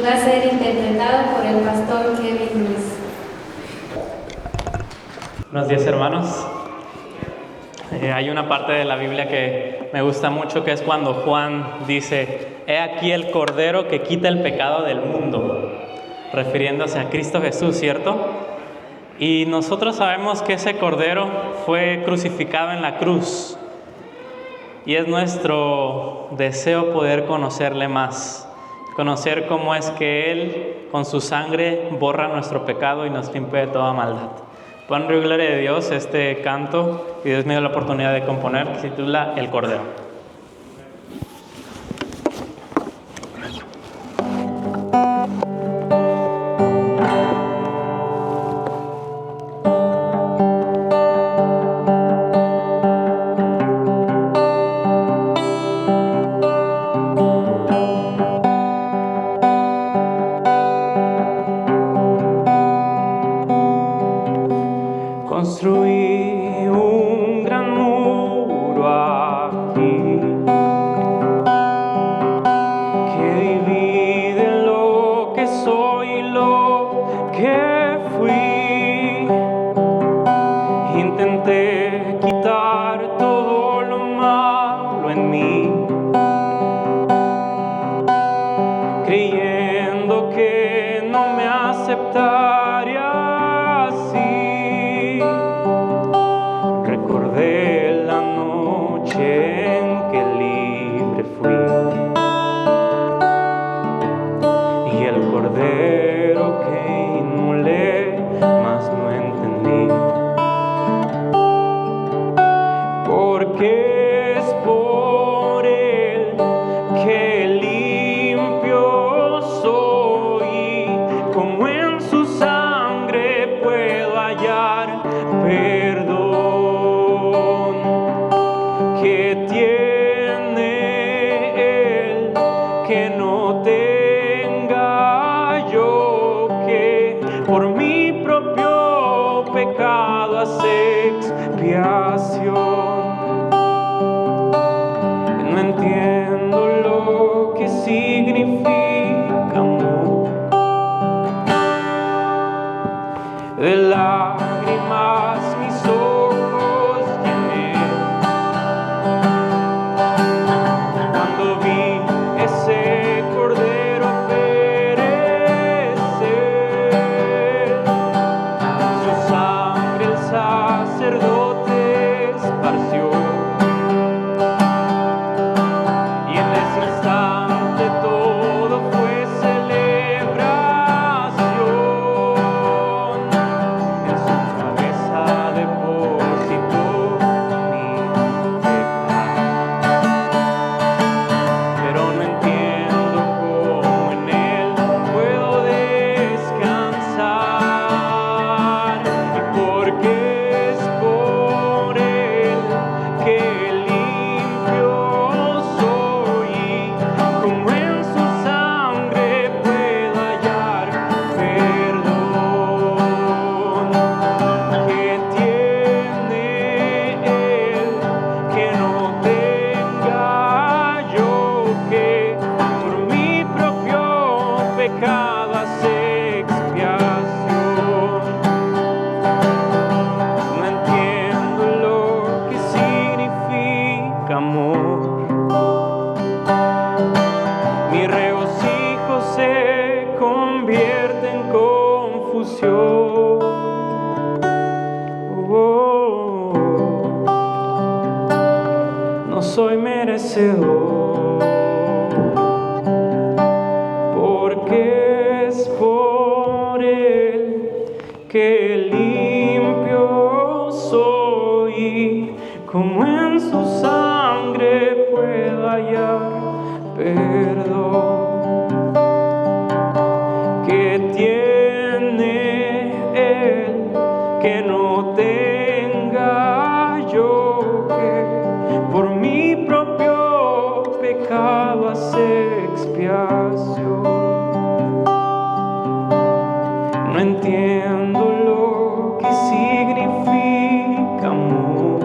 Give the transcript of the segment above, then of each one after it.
va a ser interpretado por el pastor Kevin Luis. Buenos días, hermanos. Hay una parte de la Biblia que me gusta mucho, que es cuando Juan dice: he aquí el Cordero que quita el pecado del mundo, refiriéndose a Cristo Jesús, ¿cierto? Y nosotros sabemos que ese Cordero fue crucificado en la cruz, y es nuestro deseo poder conocerle más, conocer cómo es que Él con su sangre borra nuestro pecado y nos limpia de toda maldad. Para honra y gloria de Dios, este canto que Dios me dio la oportunidad de componer, que se titula El Cordero. Construí un gran muro aquí que divide lo que soy y lo que fui. Intenté quitar todo lo malo en mí, creyendo que no me aceptaría así. Recordé la noche en que libre fui, y el Cordero que inmolé, mas no entendí. Porque es por Él que limpio soy, como en su sangre puedo hallar perdón. Que tiene Él que no tenga yo, que por mi propio pecado hace expiación. No entiendo lo que significa amor, de lágrimas mis ojos llené cuando vi ese Cordero perecer. Su sangre el sacerdote esparció, y en ese instante todo fue celebración. En su cabeza depositó mi pecado, pero no entiendo cómo en Él puedo descansar, y porque es por Él que limpio soy, como en su sangre puedo hallar perdón. Que tiene Él que no tenga yo, que por mi propio pecado hace expiación. No entiendo lo que significa amor, mi regocijo se convierte en confusión. No soy merecedor, porque es por Él que limpio soy, como en su sangre puedo hallar perdón. Que tiene Él que no tenga yo, que por mi propio pecado hace expiación. No entiendo lo que significa amor,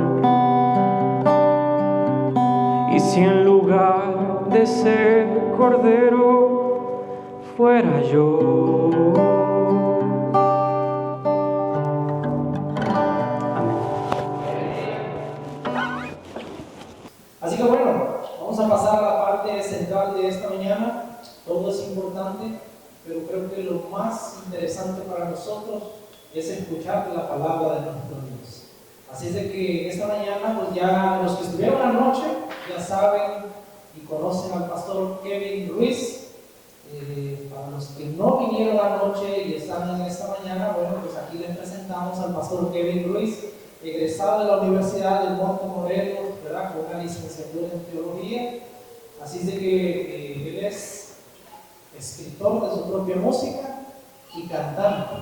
y si en lugar de ser cordero fuera yo. Así que bueno, vamos a pasar a la parte central de esta mañana. Todo es importante, pero creo que lo más interesante para nosotros es escuchar la palabra de nuestro Dios. Así es de que esta mañana, pues ya los que estuvieron anoche, ya saben y conocen al pastor Kevin Ruiz. Para los que no vinieron anoche y están en esta mañana, bueno, pues aquí les presentamos al pastor Kevin Ruiz, egresado de la Universidad del Monte Morelos, ¿verdad?, con una licenciatura en teología. Así es de que él es escritor de su propia música y cantante.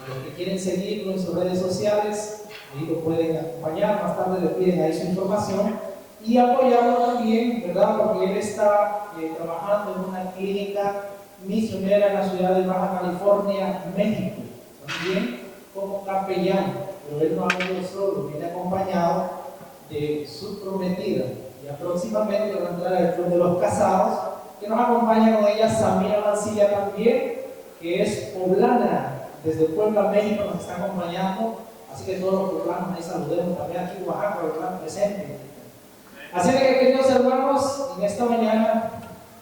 Los que quieren seguirlo en sus redes sociales, ahí lo pueden acompañar, más tarde le piden ahí su información y apoyarlo también, ¿verdad?, porque él está trabajando en una clínica misionera en la ciudad de Baja California, México, también como capellán, pero él no ha venido solo, viene acompañado de su prometida. Ya próximamente va a entrar al club de los casados, que nos acompaña con ella Samira Mancilla también, que es poblana, desde Puebla, México, nos está acompañando. Así que todos los poblanos ahí saludemos también aquí en Oaxaca, ¿verdad?, presentes. Así que, queridos hermanos, en esta mañana,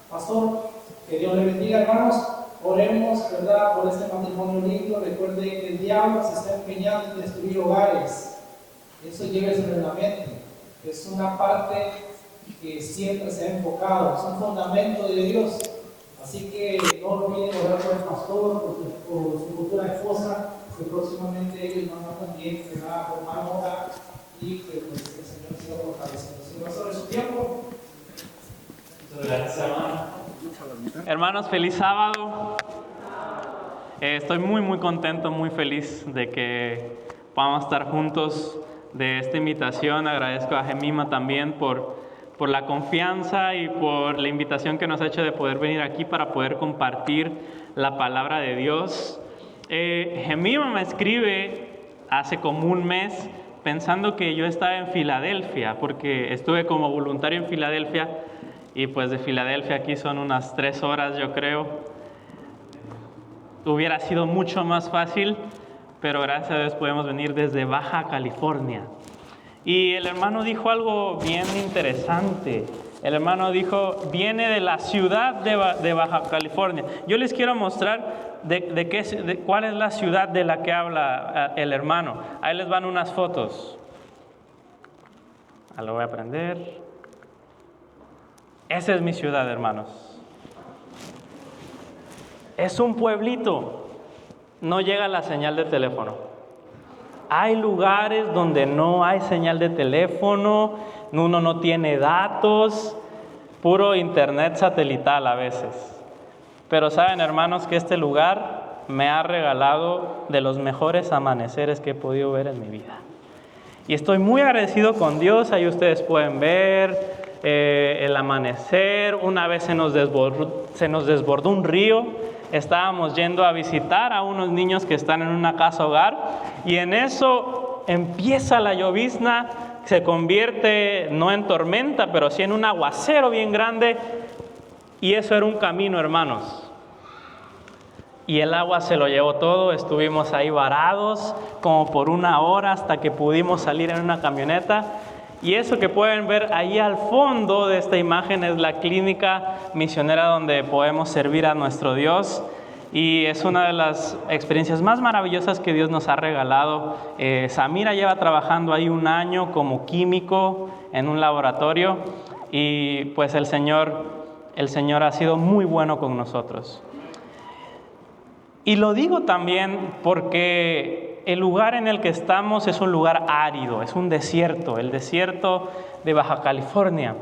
pastor, que Dios le bendiga, hermanos. Oremos, ¿verdad?, por este matrimonio lindo. Recuerden que el diablo se está empeñando en destruir hogares. Eso lléveselo en la mente. Es una parte que siempre se ha enfocado, es un fundamento de Dios. Así que no olviden orar por el pastor, por su futura esposa, que próximamente ellos van a también a formar un hogar y que pues, el Señor siga fortaleciendo. Señor, sobre su tiempo. Muchas gracias, hermano. Hermanos, feliz sábado. Estoy muy contento, muy feliz de que podamos estar juntos, de esta invitación. Agradezco a Gemima también por la confianza y por la invitación que nos ha hecho de poder venir aquí para poder compartir la palabra de Dios. Gemima me escribe hace como un mes pensando que yo estaba en Filadelfia, porque estuve como voluntario en Filadelfia y pues de Filadelfia aquí son unas 3 horas, yo creo. Hubiera sido mucho más fácil, pero gracias a Dios podemos venir desde Baja California. Y el hermano dijo algo bien interesante. El hermano dijo, viene de la ciudad de Baja California. Yo les quiero mostrar cuál es la ciudad de la que habla el hermano. Ahí les van unas fotos. Lo voy a prender. Esa es mi ciudad, hermanos. Es un pueblito. No llega la señal de teléfono. Hay lugares donde no hay señal de teléfono, uno no tiene datos, puro internet satelital a veces. Pero saben, hermanos, que este lugar me ha regalado de los mejores amaneceres que he podido ver en mi vida. Y estoy muy agradecido con Dios. Ahí ustedes pueden ver el amanecer. Una vez se nos desbordó un río. Estábamos yendo a visitar a unos niños que están en una casa hogar y en eso empieza la llovizna, se convierte no en tormenta, pero sí en un aguacero bien grande y eso era un camino, hermanos. Y el agua se lo llevó todo, estuvimos ahí varados como por 1 hora hasta que pudimos salir en una camioneta. Y eso que pueden ver ahí al fondo de esta imagen es la clínica misionera donde podemos servir a nuestro Dios. Y es una de las experiencias más maravillosas que Dios nos ha regalado. Samira lleva trabajando ahí 1 año como químico en un laboratorio. Y pues el Señor ha sido muy bueno con nosotros. Y lo digo también porque el lugar en el que estamos es un lugar árido, es un desierto, el desierto de Baja California.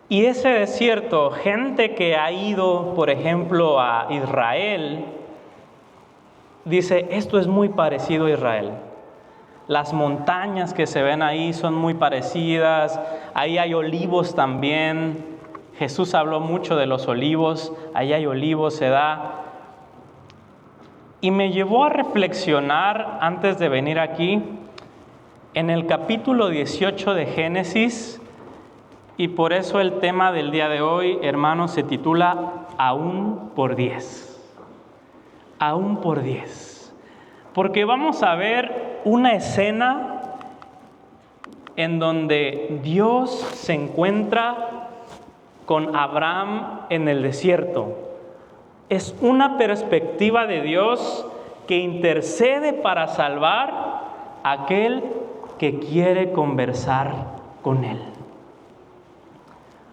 Y ese desierto, gente que ha ido, por ejemplo, a Israel, dice, esto es muy parecido a Israel. Las montañas que se ven ahí son muy parecidas, ahí hay olivos también. Jesús habló mucho de los olivos, ahí hay olivos, se da. Y me llevó a reflexionar antes de venir aquí, en el capítulo 18 de Génesis, Y por eso el tema del día de hoy, hermanos, se titula Aún por 10. Aún por 10. Porque vamos a ver una escena en donde Dios se encuentra con Abraham en el desierto. Es una perspectiva de Dios que intercede para salvar a aquel que quiere conversar con Él.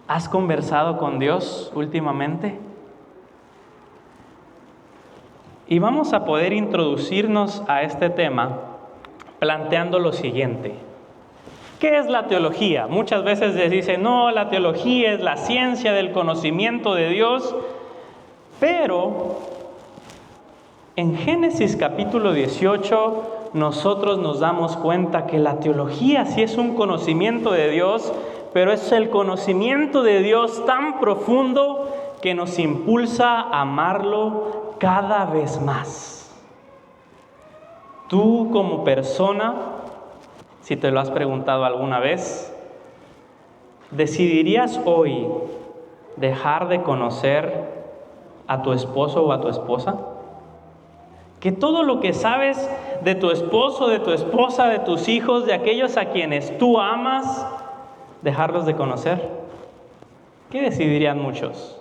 ¿Has conversado con Dios últimamente? Y vamos a poder introducirnos a este tema planteando lo siguiente. ¿Qué es la teología? Muchas veces se dice, no, la teología es la ciencia del conocimiento de Dios, pero en Génesis capítulo 18 nosotros nos damos cuenta que la teología sí es un conocimiento de Dios, pero es el conocimiento de Dios tan profundo que nos impulsa a amarlo cada vez más. Tú como persona, si te lo has preguntado alguna vez, ¿decidirías hoy dejar de conocer a tu esposo o a tu esposa? Que todo lo que sabes de tu esposo, de tu esposa, de tus hijos, de aquellos a quienes tú amas, dejarlos de conocer. ¿Qué decidirían muchos?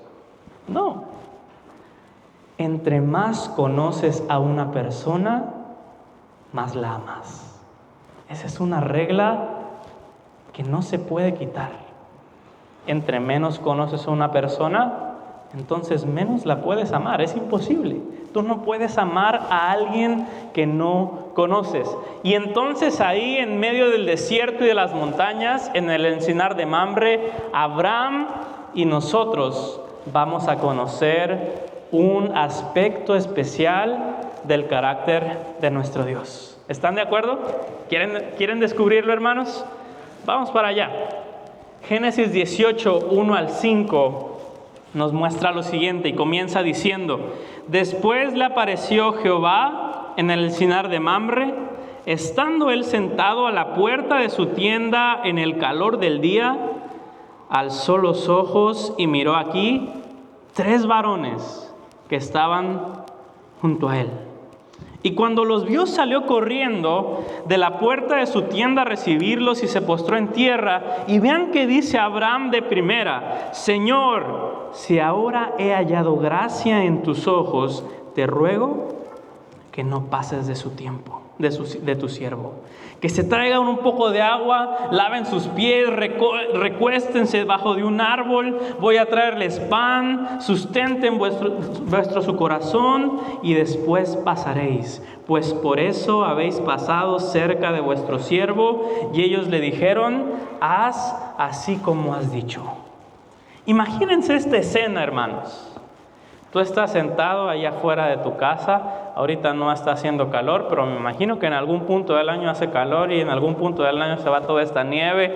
No. Entre más conoces a una persona, más la amas. Esa es una regla que no se puede quitar. Entre menos conoces a una persona, entonces menos la puedes amar. Es imposible. Tú no puedes amar a alguien que no conoces. Y entonces ahí en medio del desierto y de las montañas, en el encinar de Mamre, Abraham y nosotros vamos a conocer un aspecto especial del carácter de nuestro Dios. ¿Están de acuerdo? ¿Quieren descubrirlo, hermanos? Vamos para allá. Génesis 18, 1 al 5 nos muestra lo siguiente y comienza diciendo: Después le apareció Jehová en el encinar de Mamre, estando él sentado a la puerta de su tienda en el calor del día, alzó los ojos y miró aquí 3 varones que estaban junto a él. Y cuando los vio, salió corriendo de la puerta de su tienda a recibirlos y se postró en tierra. Y vean que dice Abraham de primera: Señor, si ahora he hallado gracia en tus ojos, te ruego que no pases de su tiempo, de tu siervo. Que se traigan un poco de agua, laven sus pies, recuéstense debajo de un árbol. Voy a traerles pan, sustenten vuestro su corazón y después pasaréis. Pues por eso habéis pasado cerca de vuestro siervo. Y ellos le dijeron: haz así como has dicho. Imagínense esta escena, hermanos. Tú estás sentado allá afuera de tu casa, ahorita no está haciendo calor, pero me imagino que en algún punto del año hace calor y en algún punto del año se va toda esta nieve.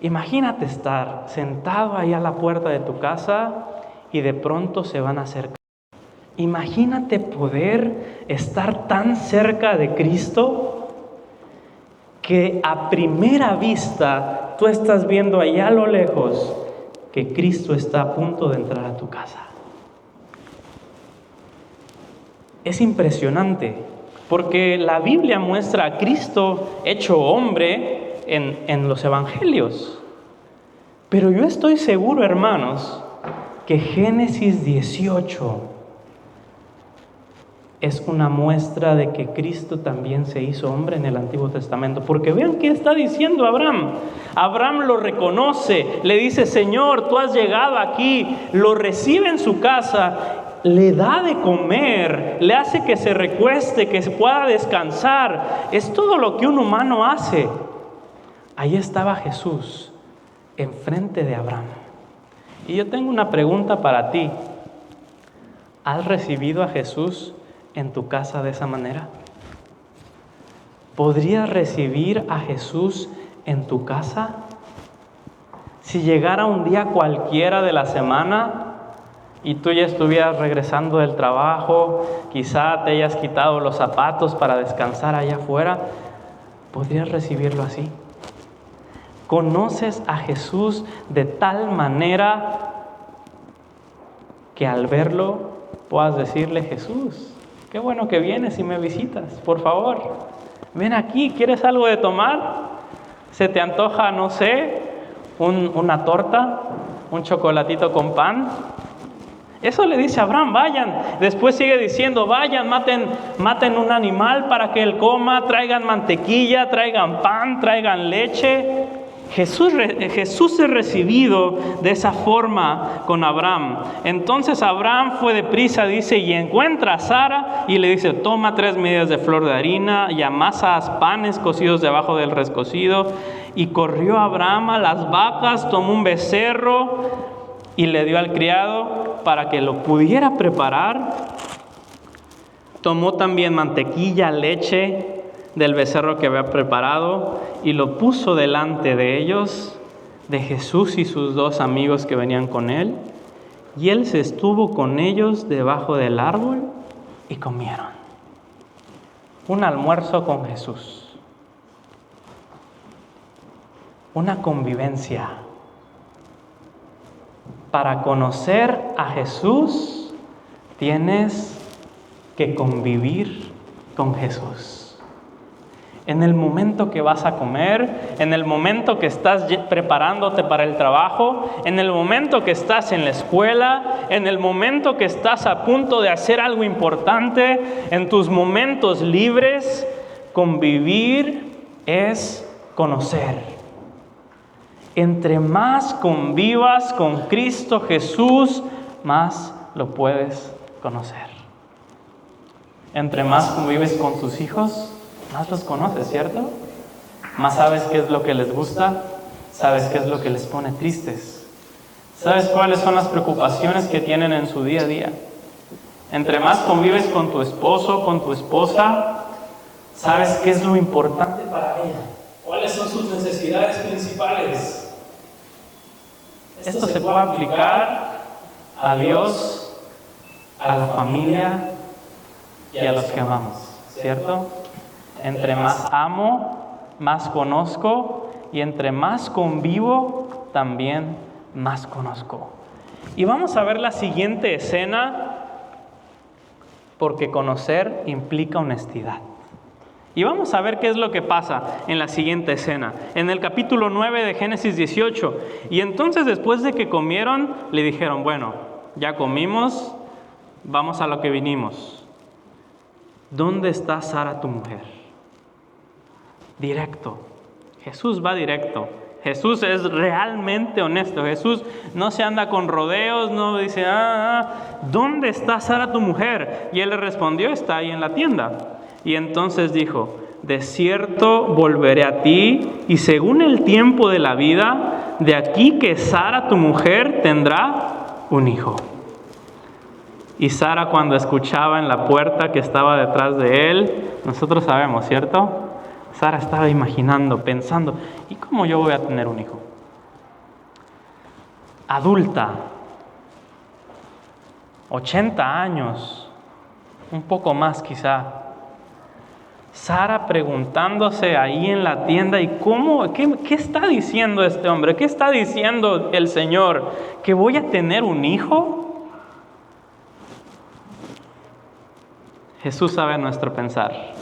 Imagínate estar sentado ahí a la puerta de tu casa y de pronto se van a acercar. Imagínate poder estar tan cerca de Cristo que a primera vista tú estás viendo allá a lo lejos que Cristo está a punto de entrar a tu casa. Es impresionante, porque la Biblia muestra a Cristo hecho hombre en los evangelios. Pero yo estoy seguro, hermanos, que Génesis 18 es una muestra de que Cristo también se hizo hombre en el Antiguo Testamento. Porque vean qué está diciendo Abraham. Abraham lo reconoce, le dice: Señor, tú has llegado aquí. Lo recibe en su casa, le da de comer, le hace que se recueste, que se pueda descansar. Es todo lo que un humano hace. Ahí estaba Jesús, enfrente de Abraham. Y yo tengo una pregunta para ti. ¿Has recibido a Jesús en tu casa de esa manera? ¿Podrías recibir a Jesús en tu casa? Si llegara un día cualquiera de la semana y tú ya estuvieras regresando del trabajo, quizá te hayas quitado los zapatos para descansar allá afuera, ¿podrías recibirlo así? Conoces a Jesús de tal manera que al verlo puedas decirle: Jesús, qué bueno que vienes y me visitas. Por favor, ven aquí, ¿quieres algo de tomar? ¿Se te antoja, no sé, una torta, un chocolatito con pan? Eso le dice a Abraham: vayan. Después sigue diciendo: vayan, maten un animal para que él coma, traigan mantequilla, traigan pan, traigan leche. Jesús es recibido de esa forma con Abraham. Entonces Abraham fue deprisa, dice, y encuentra a Sara y le dice: toma 3 medidas de flor de harina y amasas panes cocidos debajo del rescocido. Y corrió Abraham a las vacas, tomó un becerro y le dio al criado para que lo pudiera preparar. Tomó también mantequilla, leche del becerro que había preparado y lo puso delante de ellos, de Jesús y sus 2 amigos que venían con él. Y él se estuvo con ellos debajo del árbol y comieron. Un almuerzo con Jesús. Una convivencia. Para conocer a Jesús tienes que convivir con Jesús. En el momento que vas a comer, en el momento que estás preparándote para el trabajo, en el momento que estás en la escuela, en el momento que estás a punto de hacer algo importante, en tus momentos libres, convivir es conocer. Entre más convivas con Cristo Jesús, más lo puedes conocer. Entre más convives con tus hijos, más los conoces, ¿cierto? Más sabes qué es lo que les gusta, sabes qué es lo que les pone tristes, sabes cuáles son las preocupaciones que tienen en su día a día. Entre más convives con tu esposo, con tu esposa, sabes qué es lo importante para ella, cuáles son sus necesidades principales. Esto se puede aplicar a Dios, a la familia y a los que amamos, ¿cierto? Entre más amo, más conozco, y entre más convivo, también más conozco. Y vamos a ver la siguiente escena, porque conocer implica honestidad. Y vamos a ver qué es lo que pasa en la siguiente escena, en el capítulo 9 de Génesis 18. Y entonces, después de que comieron, le dijeron: bueno, ya comimos, vamos a lo que vinimos. ¿Dónde está Sara, tu mujer? Directo. Jesús va directo. Jesús es realmente honesto. Jesús no se anda con rodeos, no dice: ¿dónde está Sara, tu mujer? Y él le respondió: está ahí en la tienda. Y entonces dijo: de cierto volveré a ti, y según el tiempo de la vida, de aquí que Sara, tu mujer, tendrá un hijo. Y Sara, cuando escuchaba en la puerta que estaba detrás de él, nosotros sabemos, ¿cierto? Sara estaba imaginando, pensando: ¿y cómo yo voy a tener un hijo? Adulta, 80 años, un poco más quizá. Sara preguntándose ahí en la tienda: ¿y qué está diciendo este hombre? ¿Qué está diciendo el Señor? ¿Que voy a tener un hijo? Jesús sabe nuestro pensar.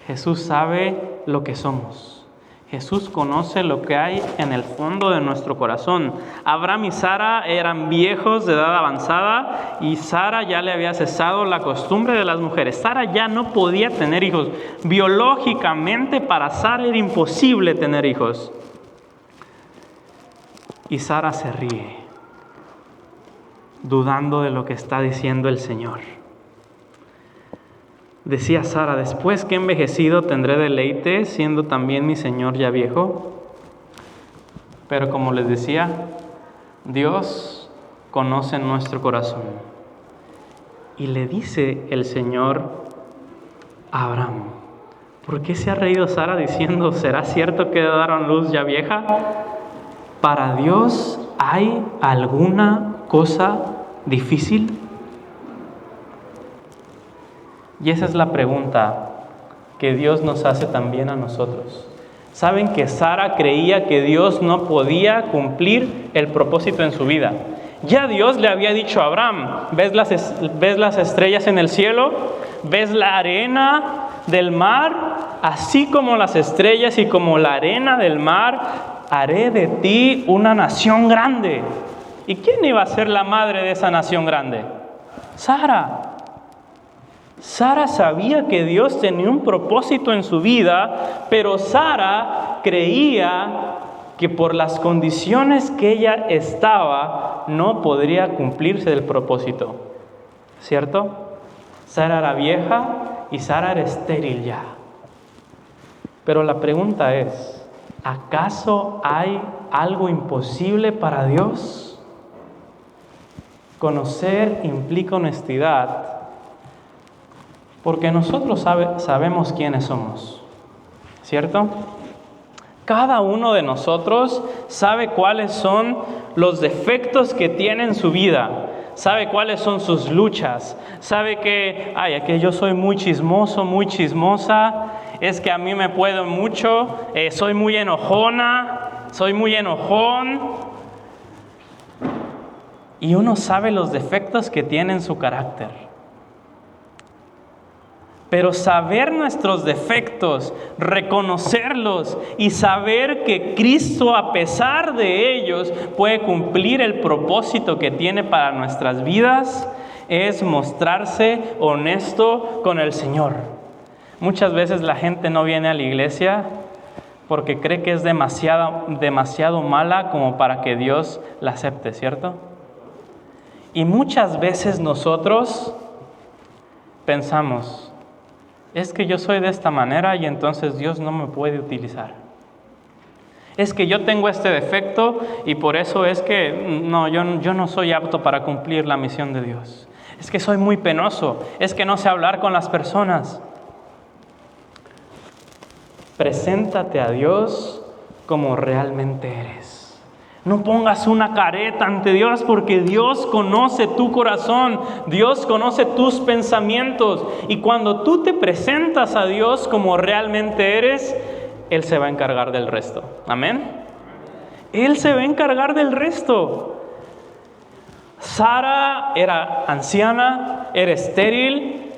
Jesús sabe lo que somos. Jesús conoce lo que hay en el fondo de nuestro corazón. Abraham y Sara eran viejos de edad avanzada y Sara ya le había cesado la costumbre de las mujeres. Sara ya no podía tener hijos. Biológicamente para Sara era imposible tener hijos. Y Sara se ríe, dudando de lo que está diciendo el Señor. Decía Sara: después que he envejecido tendré deleite, siendo también mi Señor ya viejo. Pero como les decía, Dios conoce nuestro corazón. Y le dice el Señor a Abraham: ¿por qué se ha reído Sara diciendo: ¿será cierto que daron luz ya vieja? ¿Para Dios hay alguna cosa difícil? Y esa es la pregunta que Dios nos hace también a nosotros. Saben que Sara creía que Dios no podía cumplir el propósito en su vida. Ya Dios le había dicho a Abraham, ¿ves las estrellas en el cielo? ¿Ves la arena del mar? Así como las estrellas y como la arena del mar, haré de ti una nación grande. ¿Y quién iba a ser la madre de esa nación grande? Sara. Sara sabía que Dios tenía un propósito en su vida, pero Sara creía que por las condiciones que ella estaba, no podría cumplirse el propósito. ¿Cierto? Sara era vieja y Sara era estéril ya. Pero la pregunta es, ¿acaso hay algo imposible para Dios? Conocer implica honestidad, porque nosotros sabemos quiénes somos, ¿cierto? Cada uno de nosotros sabe cuáles son los defectos que tiene en su vida, sabe cuáles son sus luchas, sabe que yo soy muy chismoso, muy chismosa, es que a mí me puedo mucho, soy muy enojona, soy muy enojón. Y uno sabe los defectos que tiene en su carácter. Pero saber nuestros defectos, reconocerlos y saber que Cristo, a pesar de ellos, puede cumplir el propósito que tiene para nuestras vidas, es mostrarse honesto con el Señor. Muchas veces la gente no viene a la iglesia porque cree que es demasiado mala como para que Dios la acepte, ¿cierto? Y muchas veces nosotros pensamos, es que yo soy de esta manera y entonces Dios no me puede utilizar. Es que yo tengo este defecto y por eso es que yo no soy apto para cumplir la misión de Dios. Es que soy muy penoso, es que no sé hablar con las personas. Preséntate a Dios como realmente eres. No pongas una careta ante Dios, porque Dios conoce tu corazón, Dios conoce tus pensamientos. Y cuando tú te presentas a Dios como realmente eres, Él se va a encargar del resto. ¿Amén? Él se va a encargar del resto. Sara era anciana, era estéril,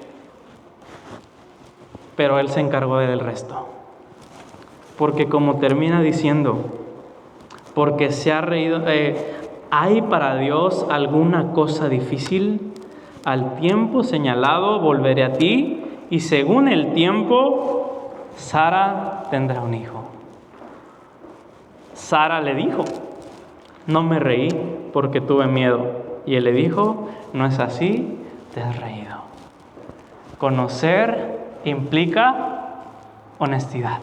pero Él se encargó del resto. Porque como termina diciendo, porque se ha reído, ¿hay para Dios alguna cosa difícil? Al tiempo señalado volveré a ti, y según el tiempo, Sara tendrá un hijo. Sara le dijo, no me reí porque tuve miedo. Y él le dijo, no es así, te has reído. Conocer implica honestidad.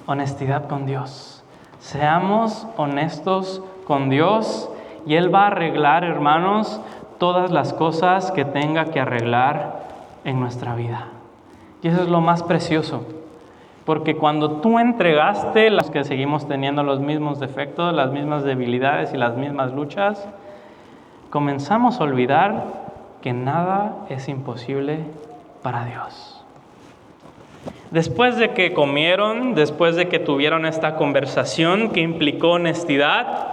Honestidad con Dios. Seamos honestos con Dios y Él va a arreglar, hermanos, todas las cosas que tenga que arreglar en nuestra vida. Y eso es lo más precioso, porque cuando tú entregaste, los que seguimos teniendo los mismos defectos, las mismas debilidades y las mismas luchas, comenzamos a olvidar que nada es imposible para Dios. Después de que comieron, después de que tuvieron esta conversación que implicó honestidad,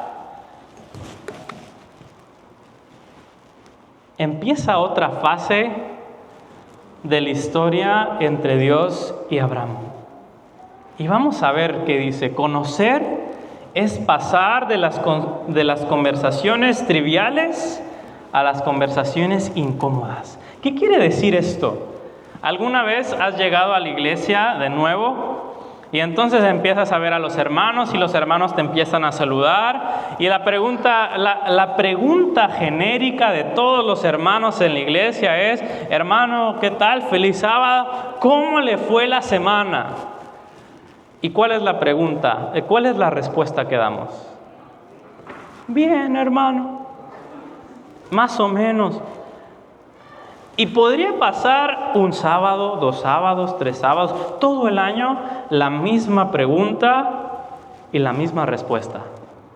empieza otra fase de la historia entre Dios y Abraham. Y vamos a ver qué dice. Conocer es pasar de las conversaciones triviales a las conversaciones incómodas. ¿Qué quiere decir esto? ¿Alguna vez has llegado a la iglesia de nuevo y entonces empiezas a ver a los hermanos y los hermanos te empiezan a saludar? Y la pregunta genérica de todos los hermanos en la iglesia es, hermano, ¿qué tal? Feliz sábado, ¿cómo le fue la semana? ¿Y cuál es la pregunta? ¿Cuál es la respuesta que damos? Bien, hermano, más o menos. Y podría pasar un sábado, 2 sábados, 3 sábados, todo el año, la misma pregunta y la misma respuesta.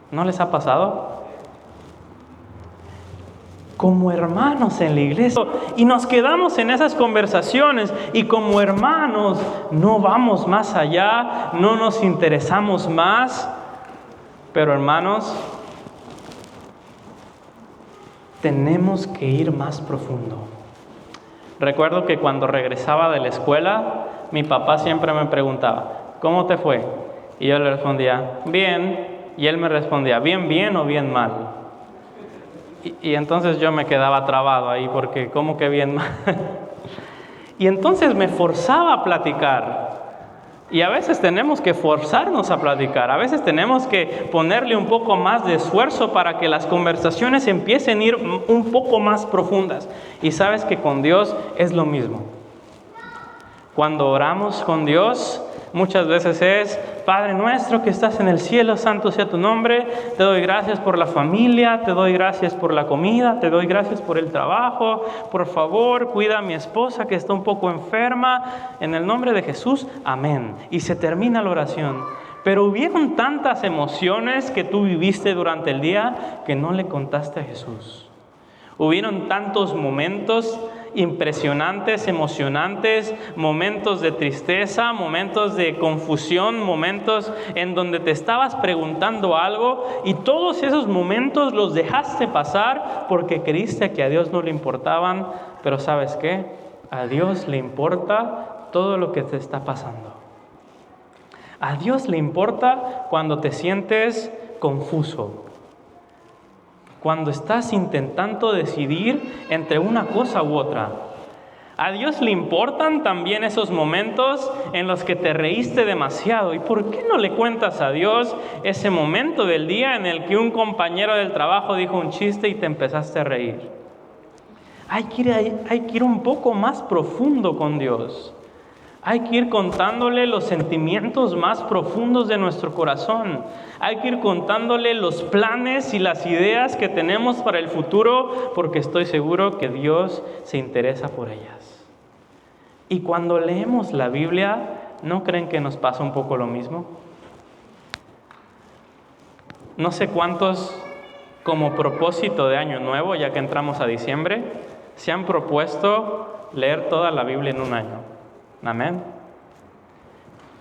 ¿No les ha pasado? como hermanos en la iglesia. Y nos quedamos en esas conversaciones y como hermanos no vamos más allá, no nos interesamos más. Pero hermanos, tenemos que ir más profundo. Recuerdo que cuando regresaba de la escuela, mi papá siempre me preguntaba, ¿cómo te fue? Y yo le respondía, bien. Y él me respondía, ¿bien, bien o bien mal? Y entonces yo me quedaba trabado ahí porque, ¿cómo que bien mal? Y entonces me forzaba a platicar. Y a veces tenemos que forzarnos a platicar. A veces tenemos que ponerle un poco más de esfuerzo para que las conversaciones empiecen a ir un poco más profundas. Y sabes que con Dios es lo mismo. Cuando oramos con Dios, muchas veces es, Padre nuestro que estás en el cielo, santo sea tu nombre, te doy gracias por la familia, te doy gracias por la comida, te doy gracias por el trabajo, por favor, cuida a mi esposa que está un poco enferma, en el nombre de Jesús, amén. Y se termina la oración. Pero hubieron tantas emociones que tú viviste durante el día que no le contaste a Jesús. Hubieron tantos momentos impresionantes, emocionantes, momentos de tristeza, momentos de confusión, momentos en donde te estabas preguntando algo y todos esos momentos los dejaste pasar porque creíste que a Dios no le importaban, pero ¿sabes qué? A Dios le importa todo lo que te está pasando. A Dios le importa cuando te sientes confuso, cuando estás intentando decidir entre una cosa u otra. A Dios le importan también esos momentos en los que te reíste demasiado. ¿Y por qué no le cuentas a Dios ese momento del día en el que un compañero del trabajo dijo un chiste y te empezaste a reír? Hay que ir un poco más profundo con Dios. Hay que ir contándole los sentimientos más profundos de nuestro corazón. Hay que ir contándole los planes y las ideas que tenemos para el futuro, porque estoy seguro que Dios se interesa por ellas. Y cuando leemos la Biblia, ¿no creen que nos pasa un poco lo mismo? No sé cuántos, como propósito de Año Nuevo, ya que entramos a diciembre, se han propuesto leer toda la Biblia en un año. Amén.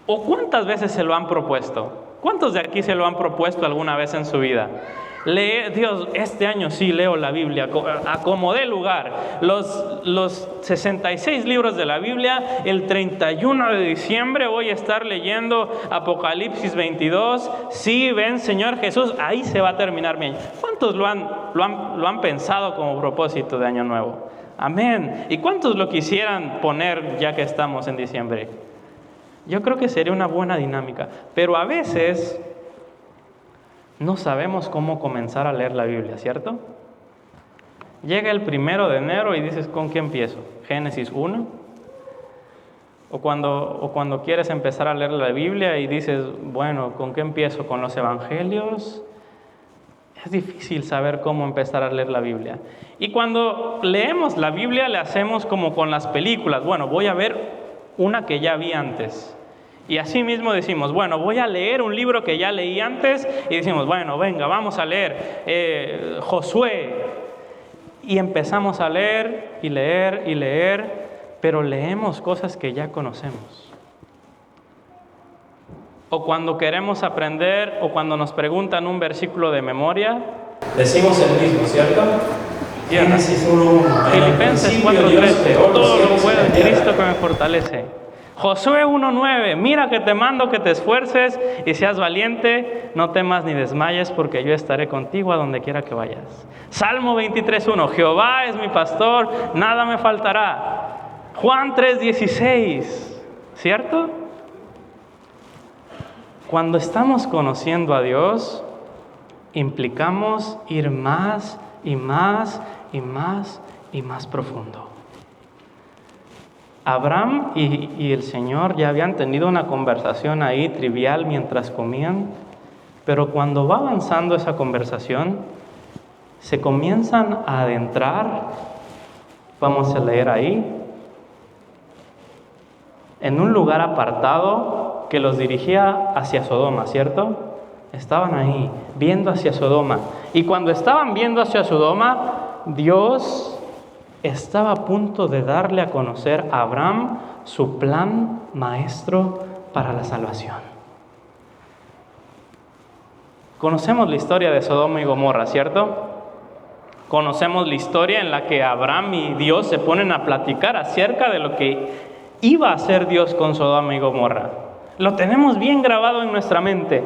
¿O cuántas veces se lo han propuesto? ¿Cuántos de aquí se lo han propuesto alguna vez en su vida? Dios, este año sí leo la Biblia, acomodé lugar. Los 66 libros de la Biblia, el 31 de diciembre voy a estar leyendo Apocalipsis 22. Sí, ven Señor Jesús, ahí se va a terminar mi año. ¿Cuántos lo han pensado como propósito de Año Nuevo? Amén. ¿Y cuántos lo quisieran poner ya que estamos en diciembre? Yo creo que sería una buena dinámica. Pero a veces no sabemos cómo comenzar a leer la Biblia, ¿cierto? Llega el 1 de enero y dices, ¿con qué empiezo? ¿Génesis 1? O cuando quieres empezar a leer la Biblia y dices, bueno, ¿con qué empiezo? ¿Con los evangelios? Es difícil saber cómo empezar a leer la Biblia. Y cuando leemos la Biblia le hacemos como con las películas. Bueno, voy a ver una que ya vi antes. Y así mismo decimos, bueno, voy a leer un libro que ya leí antes. Y decimos, bueno, venga, vamos a leer Josué. Y empezamos a leer y leer y leer, pero leemos cosas que ya conocemos. O cuando queremos aprender, o cuando nos preguntan un versículo de memoria, decimos el mismo, ¿cierto? Génesis 1:1, Filipenses 4:13, todo lo puedo en Cristo que me fortalece. Josué 1:9, mira que te mando que te esfuerces y seas valiente, no temas ni desmayes, porque yo estaré contigo a donde quiera que vayas. Salmo 23:1, Jehová es mi pastor, nada me faltará. Juan 3:16, ¿cierto? Cuando estamos conociendo a Dios, implicamos ir más y más y más y más profundo. Abraham y el Señor ya habían tenido una conversación ahí trivial mientras comían, pero cuando va avanzando esa conversación, se comienzan a adentrar, vamos a leer ahí, en un lugar apartado que los dirigía hacia Sodoma, ¿cierto? estaban ahí, viendo hacia Sodoma. Y cuando estaban viendo hacia Sodoma, Dios estaba a punto de darle a conocer a Abraham su plan maestro para la salvación. Conocemos la historia de Sodoma y Gomorra, ¿cierto? Conocemos la historia en la que Abraham y Dios se ponen a platicar acerca de lo que iba a hacer Dios con Sodoma y Gomorra. Lo tenemos bien grabado en nuestra mente.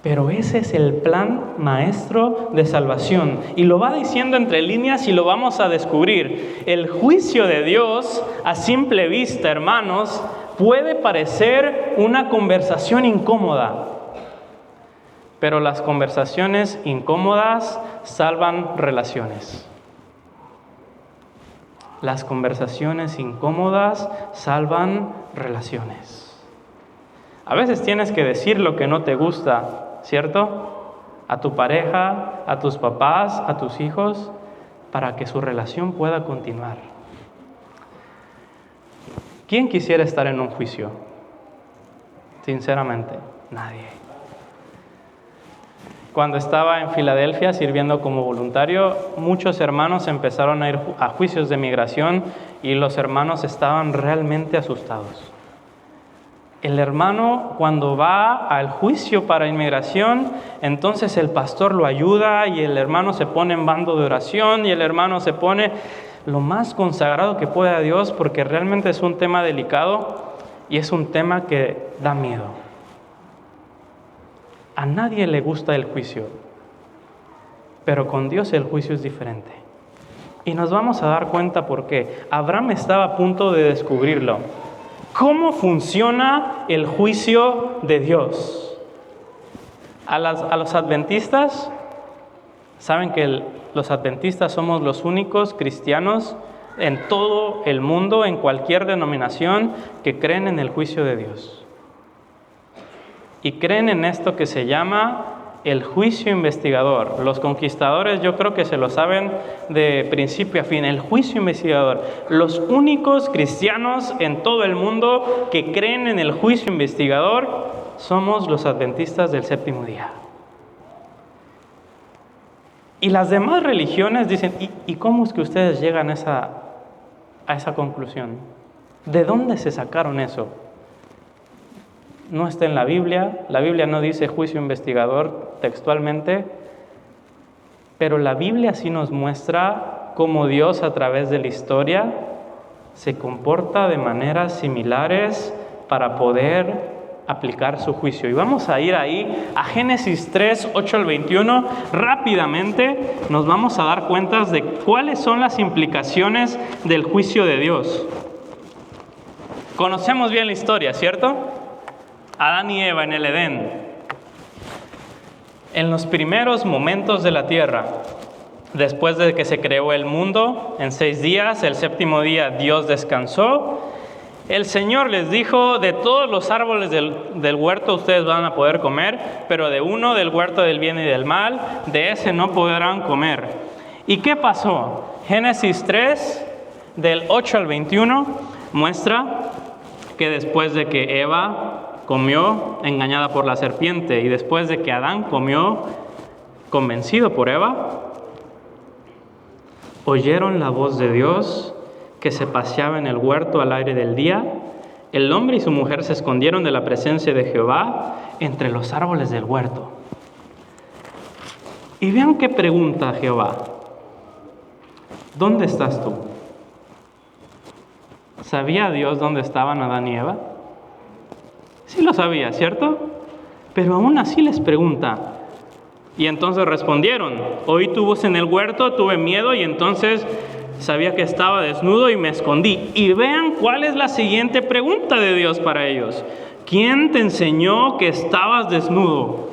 Pero ese es el plan maestro de salvación. Y lo va diciendo entre líneas y lo vamos a descubrir. El juicio de Dios, a simple vista, hermanos, puede parecer una conversación incómoda. Pero las conversaciones incómodas salvan relaciones. Las conversaciones incómodas salvan relaciones. A veces tienes que decir lo que no te gusta, ¿cierto? A tu pareja, a tus papás, a tus hijos, para que su relación pueda continuar. ¿Quién quisiera estar en un juicio? Sinceramente, nadie. Cuando estaba en Filadelfia sirviendo como voluntario, muchos hermanos empezaron a ir a juicios de migración y los hermanos estaban realmente asustados. El hermano, cuando va al juicio para inmigración, entonces el pastor lo ayuda y el hermano se pone en bando de oración y el hermano se pone lo más consagrado que puede a Dios, porque realmente es un tema delicado y es un tema que da miedo. A nadie le gusta el juicio, pero con Dios el juicio es diferente. Y nos vamos a dar cuenta por qué. Abraham estaba a punto de descubrirlo. ¿Cómo funciona el juicio de Dios? A los adventistas, saben que los adventistas somos los únicos cristianos en todo el mundo, en cualquier denominación, que creen en el juicio de Dios. Y creen en esto que se llama el juicio investigador. Los conquistadores yo creo que se lo saben de principio a fin, el juicio investigador. Los únicos cristianos en todo el mundo que creen en el juicio investigador somos los adventistas del séptimo día. Y las demás religiones dicen, ¿y cómo es que ustedes llegan a esa conclusión? ¿De dónde se sacaron eso? No está en la Biblia no dice juicio investigador textualmente, pero la Biblia sí nos muestra cómo Dios a través de la historia se comporta de maneras similares para poder aplicar su juicio. Y vamos a ir ahí a Génesis 3, 8 al 21. Rápidamente nos vamos a dar cuenta de cuáles son las implicaciones del juicio de Dios. Conocemos bien la historia, ¿cierto? Adán y Eva en el Edén. En los primeros momentos de la tierra, después de que se creó el mundo, en 6 días, el séptimo día Dios descansó. El Señor les dijo, de todos los árboles del huerto ustedes van a poder comer, pero de uno, del huerto del bien y del mal, de ese no podrán comer. ¿Y qué pasó? Génesis 3, del 8 al 21, muestra que después de que Eva comió engañada por la serpiente y después de que Adán comió convencido por Eva, oyeron la voz de Dios que se paseaba en el huerto al aire del día. El hombre y su mujer se escondieron de la presencia de Jehová entre los árboles del huerto. Y vean qué pregunta Jehová: ¿dónde estás tú? ¿Sabía Dios dónde estaban Adán y Eva? Sí lo sabía, ¿cierto? Pero aún así les pregunta. Y entonces respondieron: oí tu voz en el huerto, tuve miedo y entonces sabía que estaba desnudo y me escondí. Y vean cuál es la siguiente pregunta de Dios para ellos: ¿quién te enseñó que estabas desnudo?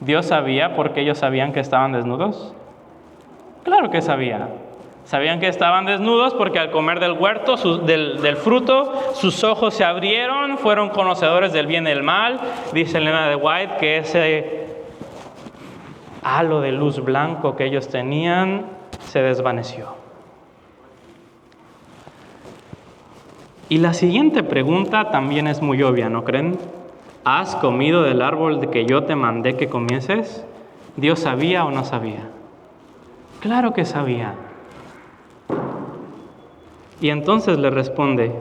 ¿Dios sabía por qué ellos sabían que estaban desnudos? Claro que sabía. Sabían que estaban desnudos porque al comer del huerto, del fruto, sus ojos se abrieron, fueron conocedores del bien y del mal. Dice Elena de White que ese halo de luz blanco que ellos tenían se desvaneció. Y la siguiente pregunta también es muy obvia, ¿no creen? ¿has comido del árbol de que yo te mandé que comieses? ¿Dios sabía o no sabía? Claro que sabía. Y entonces le responde,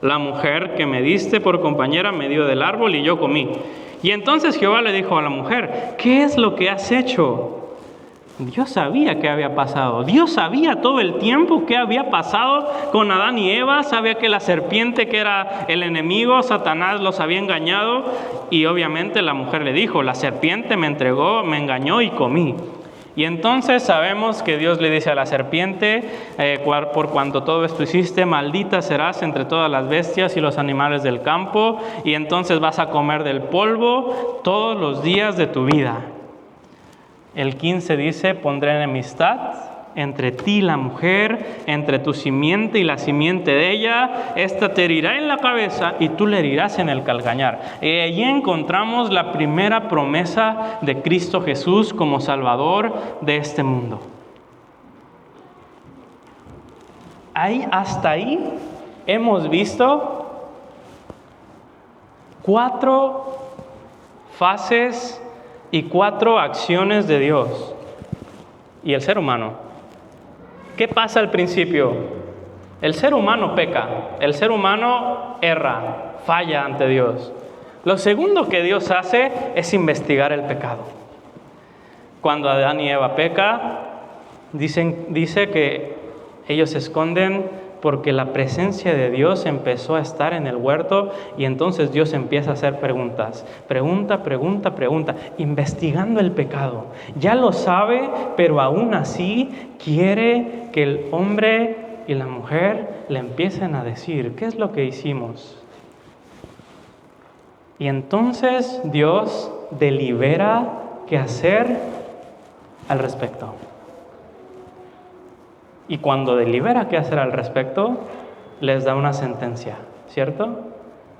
la mujer que me diste por compañera me dio del árbol y yo comí. Y entonces Jehová le dijo a la mujer, ¿qué es lo que has hecho? Dios sabía qué había pasado. Dios sabía todo el tiempo qué había pasado con Adán y Eva. Sabía que la serpiente, que era el enemigo, Satanás, los había engañado. Y obviamente la mujer le dijo, la serpiente me entregó, me engañó y comí. Y entonces sabemos que Dios le dice a la serpiente, por cuanto todo esto hiciste, maldita serás entre todas las bestias y los animales del campo, y entonces vas a comer del polvo todos los días de tu vida. El 15 dice, pondré enemistad entre ti y la mujer, entre tu simiente y la simiente de ella. Esta te herirá en la cabeza y tú le herirás en el calcañar. Y allí encontramos la primera promesa de Cristo Jesús como Salvador de este mundo. Hasta ahí hemos visto 4 fases y 4 acciones de Dios y el ser humano. ¿Qué pasa al principio? El ser humano peca, el ser humano erra, falla ante Dios. Lo segundo que Dios hace es investigar el pecado. Cuando Adán y Eva pecan, dice que ellos se esconden porque la presencia de Dios empezó a estar en el huerto y entonces Dios empieza a hacer preguntas. Pregunta, investigando el pecado. Ya lo sabe, pero aún así quiere que el hombre y la mujer le empiecen a decir, ¿qué es lo que hicimos? Y entonces Dios delibera qué hacer al respecto. Y cuando delibera qué hacer al respecto, les da una sentencia, ¿cierto?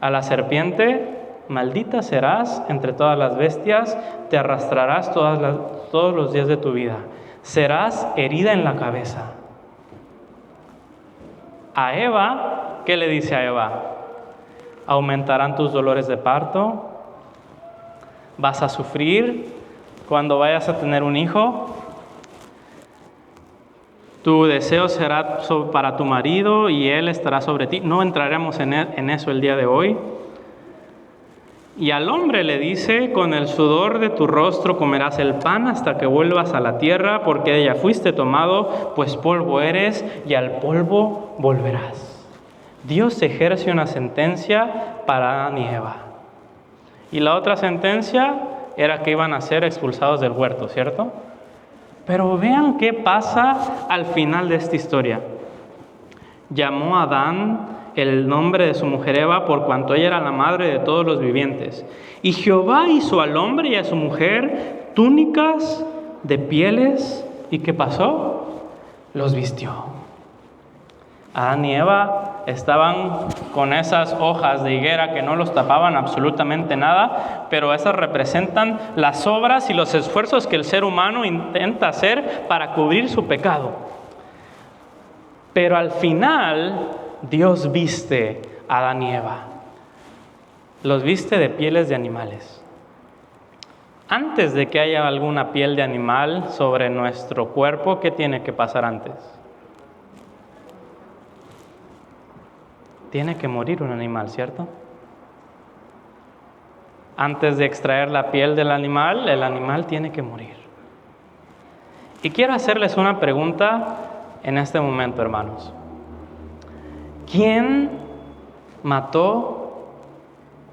A la serpiente, maldita serás entre todas las bestias, te arrastrarás todos los días de tu vida. Serás herida en la cabeza. A Eva, ¿qué le dice a Eva? Aumentarán tus dolores de parto, vas a sufrir cuando vayas a tener un hijo. Tu deseo será para tu marido y él estará sobre ti. No entraremos en eso el día de hoy. Y al hombre le dice, con el sudor de tu rostro comerás el pan hasta que vuelvas a la tierra, porque de ella fuiste tomado, pues polvo eres y al polvo volverás. Dios ejerce una sentencia para Adán y Eva. Y la otra sentencia era que iban a ser expulsados del huerto, ¿cierto? Pero vean qué pasa al final de esta historia. Llamó a Adán el nombre de su mujer Eva, por cuanto ella era la madre de todos los vivientes. Y Jehová hizo al hombre y a su mujer túnicas de pieles. ¿Y qué pasó? Los vistió. Adán y Eva estaban con esas hojas de higuera que no los tapaban absolutamente nada, pero esas representan las obras y los esfuerzos que el ser humano intenta hacer para cubrir su pecado. Pero al final, Dios viste a Adán y Eva. Los viste de pieles de animales. Antes de que haya alguna piel de animal sobre nuestro cuerpo, ¿qué tiene que pasar antes? Tiene que morir un animal, ¿cierto? Antes de extraer la piel del animal, el animal tiene que morir. Y quiero hacerles una pregunta en este momento, hermanos. ¿Quién mató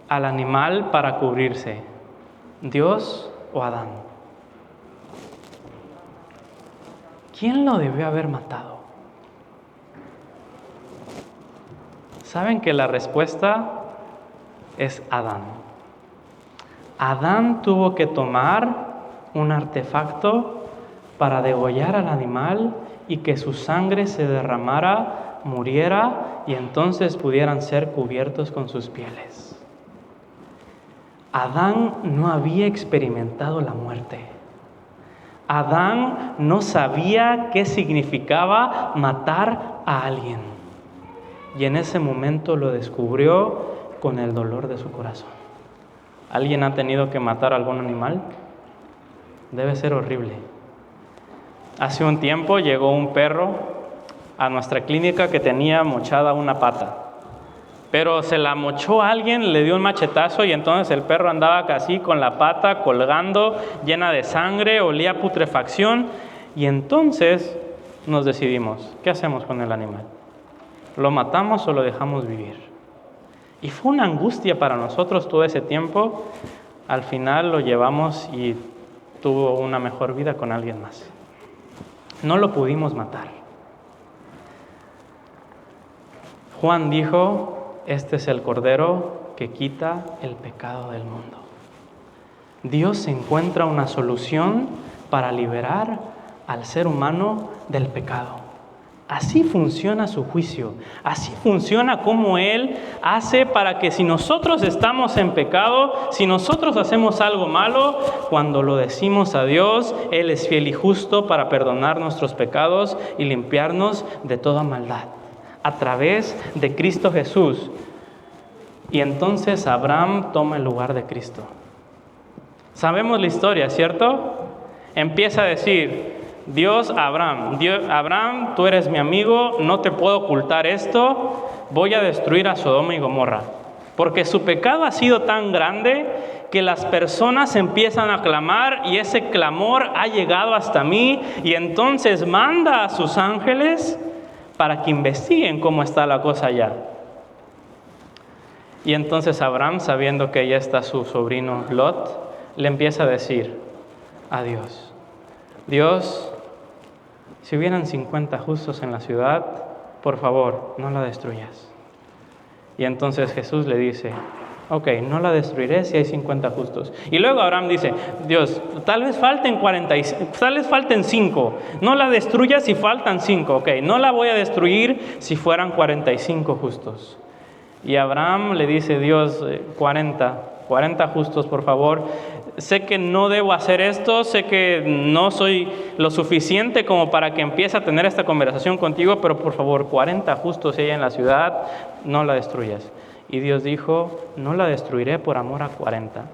al animal para cubrirse? ¿Dios o Adán? ¿Quién lo debió haber matado? ¿Saben que la respuesta es Adán? Adán tuvo que tomar un artefacto para degollar al animal y que su sangre se derramara, muriera y entonces pudieran ser cubiertos con sus pieles. Adán no había experimentado la muerte. Adán no sabía qué significaba matar a alguien. Y en ese momento lo descubrió con el dolor de su corazón. ¿Alguien ha tenido que matar a algún animal? Debe ser horrible. Hace un tiempo llegó un perro a nuestra clínica que tenía mochada una pata. Pero se la mochó a alguien, le dio un machetazo y entonces el perro andaba casi con la pata colgando, llena de sangre, olía a putrefacción. Y entonces nos decidimos, ¿qué hacemos con el animal? ¿Lo matamos o lo dejamos vivir? Y fue una angustia para nosotros todo ese tiempo. Al final lo llevamos y tuvo una mejor vida con alguien más. No lo pudimos matar. Juan dijo, este es el Cordero que quita el pecado del mundo. Dios encuentra una solución para liberar al ser humano del pecado. Así funciona su juicio. Así funciona como Él hace para que si nosotros estamos en pecado, si nosotros hacemos algo malo, cuando lo decimos a Dios, Él es fiel y justo para perdonar nuestros pecados y limpiarnos de toda maldad a través de Cristo Jesús. Y entonces Abraham toma el lugar de Cristo. Sabemos la historia, ¿cierto? Empieza a decir, Abraham, tú eres mi amigo, no te puedo ocultar esto, voy a destruir a Sodoma y Gomorra. Porque su pecado ha sido tan grande que las personas empiezan a clamar y ese clamor ha llegado hasta mí y entonces manda a sus ángeles para que investiguen cómo está la cosa allá. Y entonces Abraham, sabiendo que ya está su sobrino Lot, le empieza a decir a Dios, Dios, si hubieran 50 justos en la ciudad, por favor, no la destruyas. Y entonces Jesús le dice, ok, no la destruiré si hay 50 justos. Y luego Abraham dice, Dios, tal vez falten 5, no la destruyas si faltan 5, ok, no la voy a destruir si fueran 45 justos. Y Abraham le dice, Dios, 40 justos, por favor. Sé que no debo hacer esto, sé que no soy lo suficiente como para que empiece a tener esta conversación contigo, pero por favor, 40 justos hay en la ciudad, no la destruyas. Y Dios dijo, no la destruiré por amor a 40.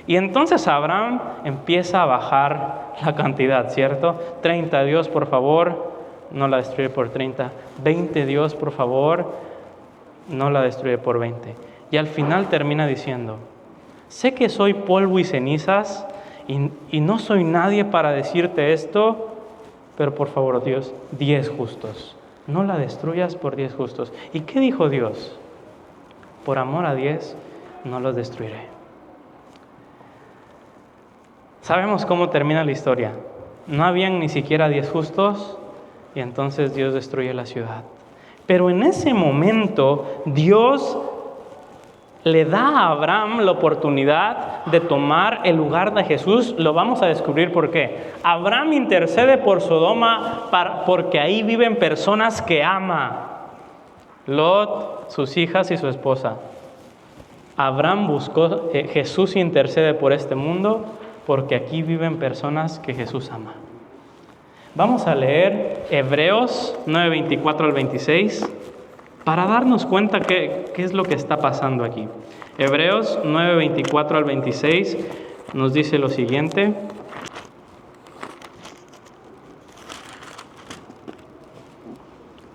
Y entonces Abraham empieza a bajar la cantidad, ¿cierto? 30, Dios, por favor, no la destruiré por 30. 20, Dios, por favor, no la destruiré por 20. Y al final termina diciendo, sé que soy polvo y cenizas y no soy nadie para decirte esto, pero por favor, Dios, 10 justos. No la destruyas por 10 justos. ¿Y qué dijo Dios? Por amor a 10, no los destruiré. Sabemos cómo termina la historia. No habían ni siquiera 10 justos y entonces Dios destruye la ciudad. Pero en ese momento, Dios le da a Abraham la oportunidad de tomar el lugar de Jesús. Lo vamos a descubrir por qué. Abraham intercede por Sodoma porque ahí viven personas que ama. Lot, sus hijas y su esposa. Abraham buscó, Jesús intercede por este mundo porque aquí viven personas que Jesús ama. Vamos a leer Hebreos 9:24 al 26 para darnos cuenta qué es lo que está pasando aquí. Hebreos 9:24 al 26 nos dice lo siguiente.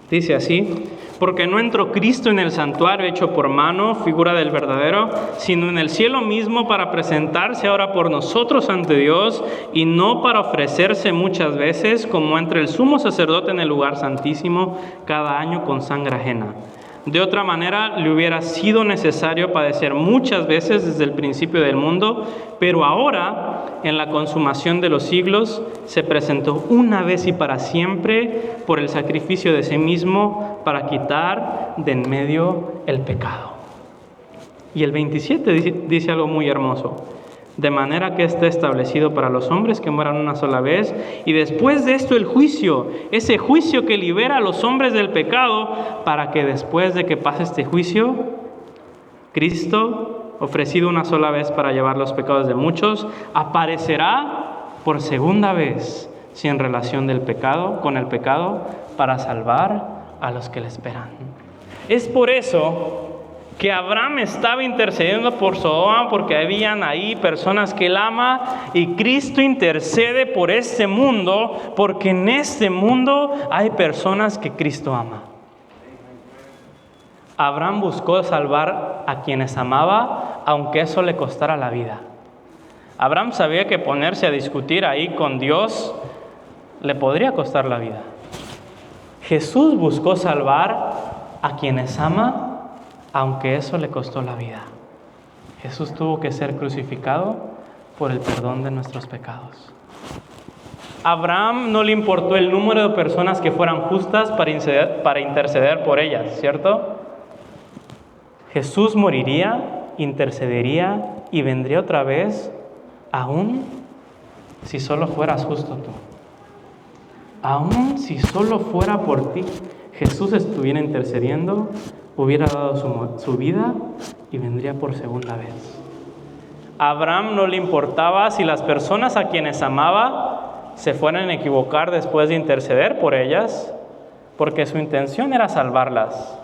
Dice así, porque no entró Cristo en el santuario hecho por mano, figura del verdadero, sino en el cielo mismo para presentarse ahora por nosotros ante Dios y no para ofrecerse muchas veces como entra el sumo sacerdote en el lugar santísimo cada año con sangre ajena. De otra manera, le hubiera sido necesario padecer muchas veces desde el principio del mundo, pero ahora, en la consumación de los siglos, se presentó una vez y para siempre por el sacrificio de sí mismo para quitar de en medio el pecado. Y el 27 dice algo muy hermoso. De manera que está establecido para los hombres que mueran una sola vez, y después de esto el juicio, ese juicio que libera a los hombres del pecado, para que después de que pase este juicio, Cristo, ofrecido una sola vez para llevar los pecados de muchos, aparecerá por segunda vez, sin relación del pecado, con el pecado, para salvar a los que le esperan. Es por eso que Abraham estaba intercediendo por Sodoma porque habían ahí personas que él ama, y Cristo intercede por este mundo porque en este mundo hay personas que Cristo ama. Abraham buscó salvar a quienes amaba, aunque eso le costara la vida. Abraham sabía que ponerse a discutir ahí con Dios le podría costar la vida. Jesús buscó salvar a quienes ama, aunque eso le costó la vida. Jesús tuvo que ser crucificado por el perdón de nuestros pecados. A Abraham no le importó el número de personas que fueran justas para interceder por ellas, ¿cierto? Jesús moriría, intercedería y vendría otra vez, aún si solo fueras justo tú. Aún si solo fuera por ti, Jesús estuviera intercediendo, hubiera dado su vida y vendría por segunda vez. A Abraham no le importaba si las personas a quienes amaba se fueran a equivocar después de interceder por ellas, porque su intención era salvarlas.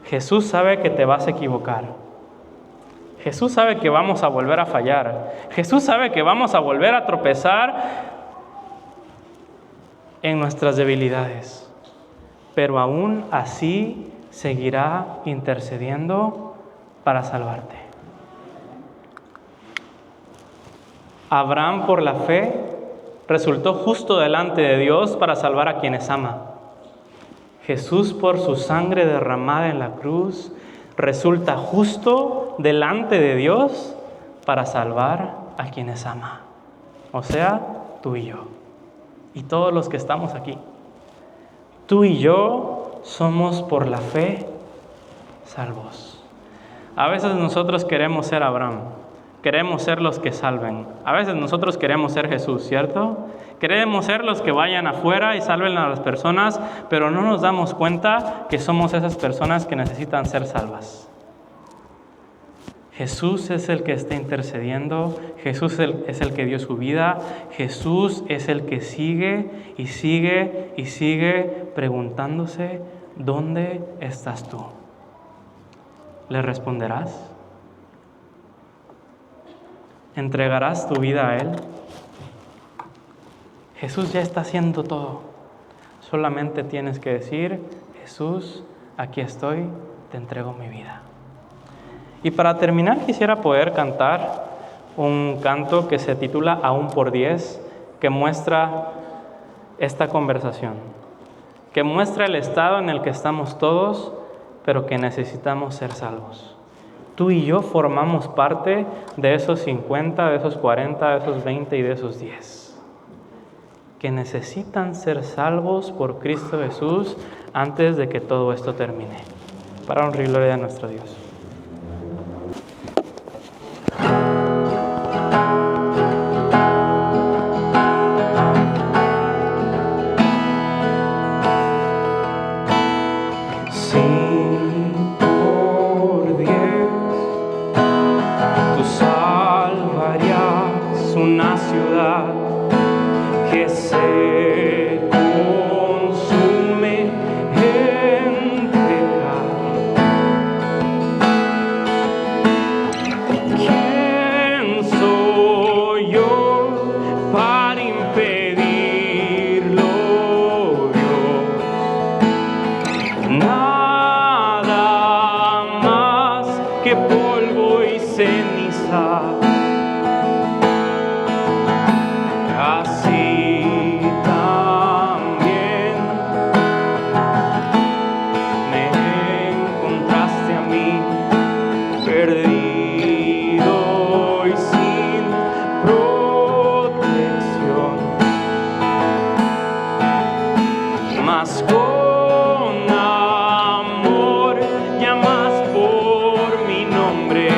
Jesús sabe que te vas a equivocar. Jesús sabe que vamos a volver a fallar. Jesús sabe que vamos a volver a tropezar en nuestras debilidades. Pero aún así seguirá intercediendo para salvarte. Abraham, por la fe, resultó justo delante de Dios para salvar a quienes ama. Jesús, por su sangre derramada en la cruz, resulta justo delante de Dios para salvar a quienes ama. O sea, tú y yo. Y todos los que estamos aquí. Tú y yo somos por la fe salvos. A veces nosotros queremos ser Abraham. Queremos ser los que salven. A veces nosotros queremos ser Jesús, ¿cierto? Queremos ser los que vayan afuera y salven a las personas, pero no nos damos cuenta que somos esas personas que necesitan ser salvas. Jesús es el que está intercediendo. Jesús es el que dio su vida. Jesús es el que sigue y sigue y sigue preguntándose, ¿dónde estás tú? ¿Le responderás? ¿Entregarás tu vida a Él? Jesús ya está haciendo todo. Solamente tienes que decir, Jesús, aquí estoy, te entrego mi vida. Y para terminar quisiera poder cantar un canto que se titula Aún por 10, que muestra esta conversación, que muestra el estado en el que estamos todos, pero que necesitamos ser salvos. Tú y yo formamos parte de esos 50, de esos 40, de esos 20 y de esos 10, que necesitan ser salvos por Cristo Jesús antes de que todo esto termine. Para honrar y gloria a nuestro Dios. Una ciudad que se consume en pecado. ¿Quién soy yo para impedirlo, Dios? Nada más que polvo y ceniza. Así también me encontraste a mí, perdido y sin protección, mas con amor llamas por mi nombre,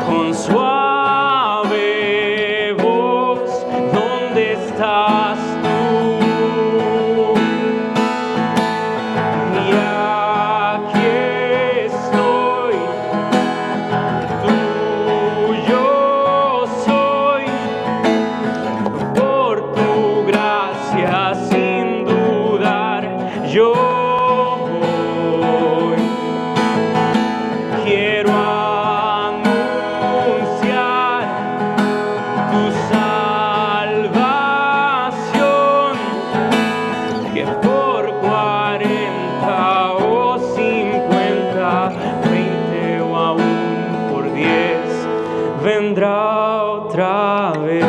con suave voz, ¿dónde estás tú? Y aquí estoy, tuyo soy, por tu gracia sin dudar yo. vendrá otra vez.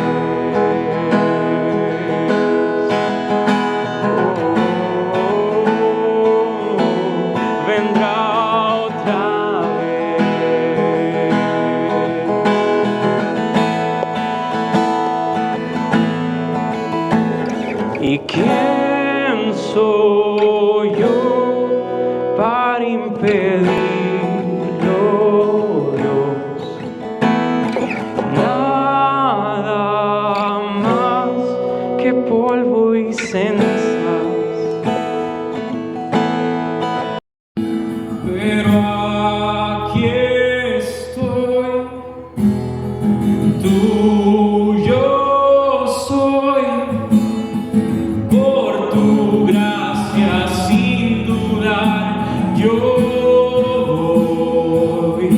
Vendrá otra vez. ¿Y quién soy yo para impedirlo, Dios? Nada más que polvo y cenizas. Pero aquí estoy, tuyo soy, por tu gracia sin dudar yo voy.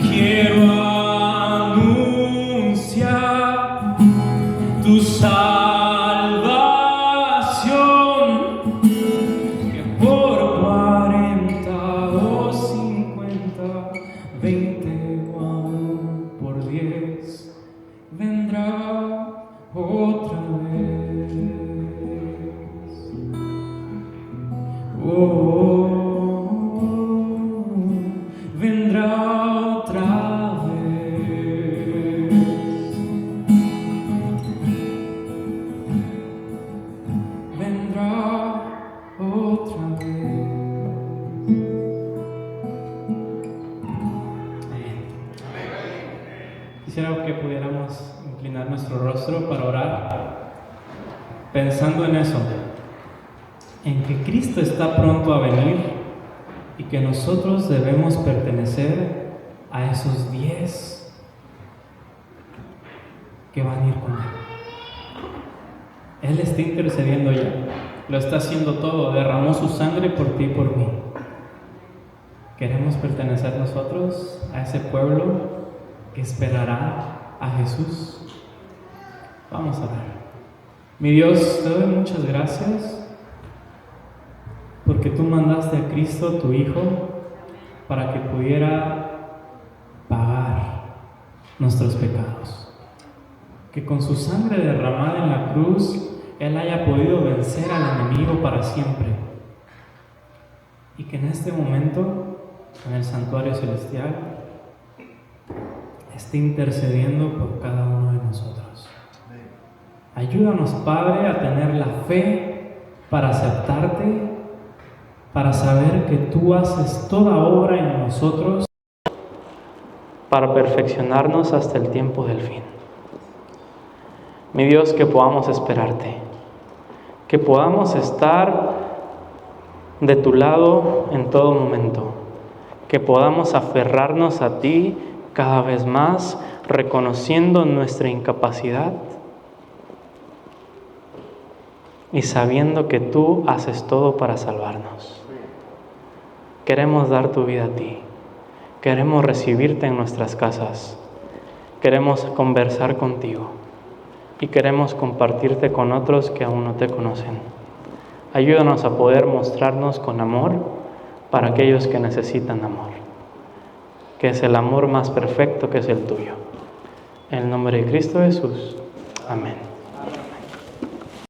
Quiero anunciar tu salvación, que por 40 o 50, 20 o aún por 10 vendrá otra vez. Vendrá otra vez. Vendrá otra vez. Quisiera que pudiéramos inclinar nuestro rostro para orar, pensando en eso, en que Cristo está pronto a venir y que nosotros debemos pertenecer a esos 10 que van a ir con Él. Él está intercediendo ya, lo está haciendo todo, derramó su sangre por ti y por mí. ¿Queremos pertenecer nosotros a ese pueblo que esperará a Jesús? Vamos a orar. Mi Dios, te doy muchas gracias porque tú mandaste a Cristo, tu Hijo, para que pudiera pagar nuestros pecados. Que con su sangre derramada en la cruz, Él haya podido vencer al enemigo para siempre. Y que en este momento, en el santuario celestial, esté intercediendo por cada uno de nosotros. Ayúdanos, Padre, a tener la fe para aceptarte, para saber que tú haces toda obra en nosotros para perfeccionarnos hasta el tiempo del fin. Mi Dios, que podamos esperarte, que podamos estar de tu lado en todo momento, que podamos aferrarnos a ti cada vez más, reconociendo nuestra incapacidad y sabiendo que tú haces todo para salvarnos. Queremos dar tu vida a ti, queremos recibirte en nuestras casas, queremos conversar contigo y queremos compartirte con otros que aún no te conocen. Ayúdanos a poder mostrarnos con amor para aquellos que necesitan amor, que es el amor más perfecto, que es el tuyo. En el nombre de Cristo Jesús. Amén.